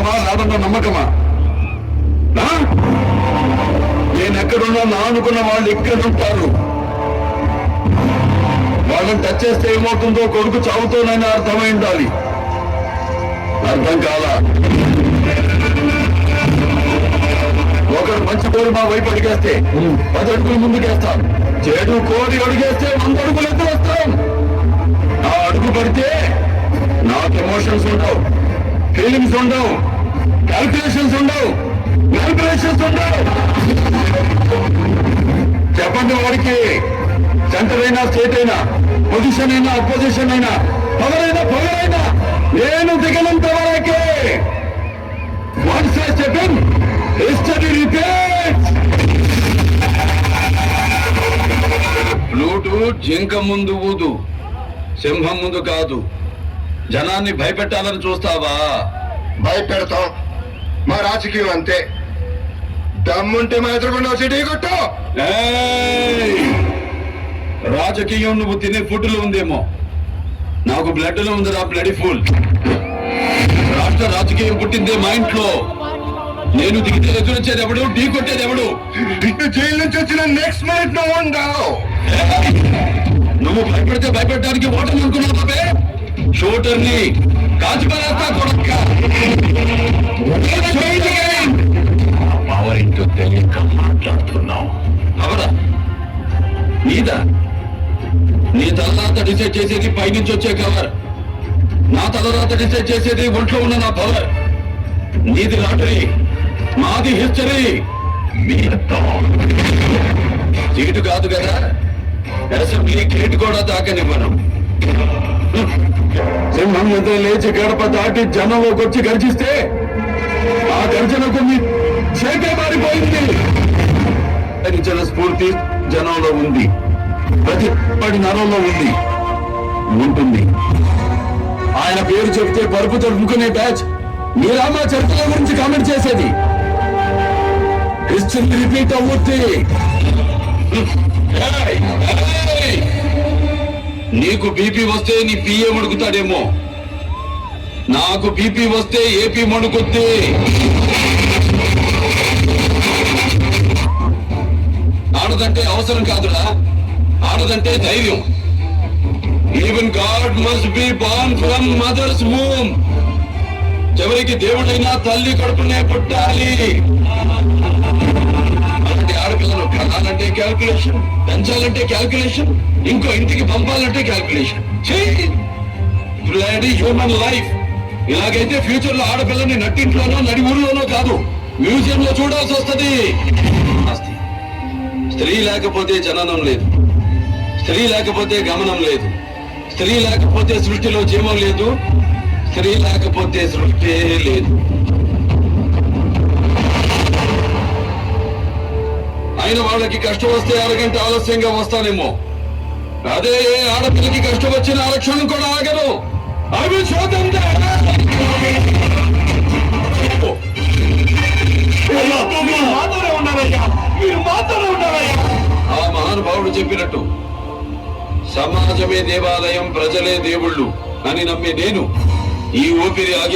నమ్మకమా రాదన్న నమ్మకమా? నేనెక్కడున్నా నా అనుకున్న వాళ్ళు ఇక్కడుంటారు. వాళ్ళని టచ్ చేస్తే ఏమవుతుందో కొడుకు చావుతోనైనా అర్థమై ఉండాలి. అర్థం కాలా? ఒకరు మంచి కోరి మా వైపు అడిగేస్తే 10 అడుగులు ముందుకేస్తాం. చెడు కోరి అడిగేస్తే 100 అడుగులు ఎత్తు వస్తాం. ఆ అడుగు పడితే నాకు ఎమోషన్స్ ఉండవు, ఫీలింగ్స్ ఉండవు, క్యాల్కులేషన్స్ ఉండవు, మ్యానిపులేషన్స్ ఉండవు. చెప్పండి వాడికి, సెంటర్ అయినా స్టేట్ అయినా, పొజిషన్ అయినా అపోజిషన్ అయినా, పవరైనా నేను దిగనంత వరకే. Once I step in, history repeats. Flute జింక ముందు ఊదు, సింహం ముందు కాదు. జనాన్ని భయపెట్టాలని చూస్తావా? భయపెడతాం. మా రాజకీయం అంతే. దమ్ముంటే మా ఎదురుకుండా సిటీ కొట్టు. రాజకీయం నువ్వు తినే ఫుడ్ లో ఉందేమో, నాకు బ్లడ్ లో ఉందిరా బ్లడ్ ఫుల్. రాష్ట్ర రాజకీయం పుట్టిందే మా ఇంట్లో. నేను దిగితే ఎదురొచ్చేది ఎవడు, ఢీ కొట్టేది ఎవడు? ఇటు జైలు నుంచి వచ్చిన నెక్స్ట్ మినిట్ నువ్వు ఉండవు. నువ్వు భయపడితే భయపెట్టడానికి ఓటమి అనుకున్నావు బాబే. షూటర్ని కాచి పడేస్తా కొడక్క. పవర్ ఇంటూ తెలియక మాట్లాడుతున్నావు. అవరా నీదా? నీ తలరాత డిసైడ్ చేసేది పైనుంచి వచ్చే కవర్. నా తలరాత డిసైడ్ చేసేది ఒంట్లో ఉన్న నా పవర్. నీది లాటరీ, మాది హిస్టరీ. సీటు కాదు కదా, అసెంబ్లీ గేట్ కూడా దాకనివ్వను. సింహం ఎదురు లేచి గడప దాటి జనంలోకి వచ్చి గర్జిస్తే ఆ గర్జనకు మీ చేకే మారిపోయింది. జన స్ఫూర్తి జనంలో ఉంది, ప్రతి పడి నరంలో ఉంది, ఉంటుంది. ఆయన పేరు చెప్తే పరుపు తడుపుకునే బ్యాచ్ మీరామా చరిత్ర గురించి కామెంట్ చేసేది. హిస్టరీ రిపీట్ అవుద్ది. నీకు బీపీ వస్తే నీ పిఏ మడుగుతాడేమో, నాకు బీపీ వస్తే ఏపీ మడుగుద్ది. ఆడదంటే అవసరం కాదురా, ఆడదంటే ధైర్యం. Even God must be born from mothers womb. చివరికి దేవుడైనా తల్లి కడుపునే పుట్టాలి. అలాంటి ఆడపిల్లను కనాలంటే క్యాల్కులేషన్, పెంచాలంటే క్యాల్కులేషన్, ఇంకో ఇంటికి పంపాలంటే క్యాల్కులేషన్. Bloody human life. ఇలాగైతే ఫ్యూచర్ లో ఆడపిల్లని నట్టింట్లోనో నడి ఊర్లోనో కాదు, మ్యూజియం లో చూడాల్సి వస్తుంది. స్త్రీ లేకపోతే జననం లేదు, స్త్రీ లేకపోతే గమనం లేదు, స్త్రీ లేకపోతే సృష్టిలో జీవం లేదు, స్త్రీ లేకపోతే సృష్టి లేదు. అయిన వాళ్ళకి కష్టం వస్తే అరగంట ఆలస్యంగా వస్తానేమో, అదే ఆడపిల్లకి కష్టం వచ్చిన ఆరక్షణం కూడా ఆగదు. అవి చూద్దాం. ఆ మహానుభావుడు చెప్పినట్టు సమాజమే దేవాలయం, ప్రజలే దేవుళ్ళు అని నమ్మే నేను ఈ ఊపిరి ఆగి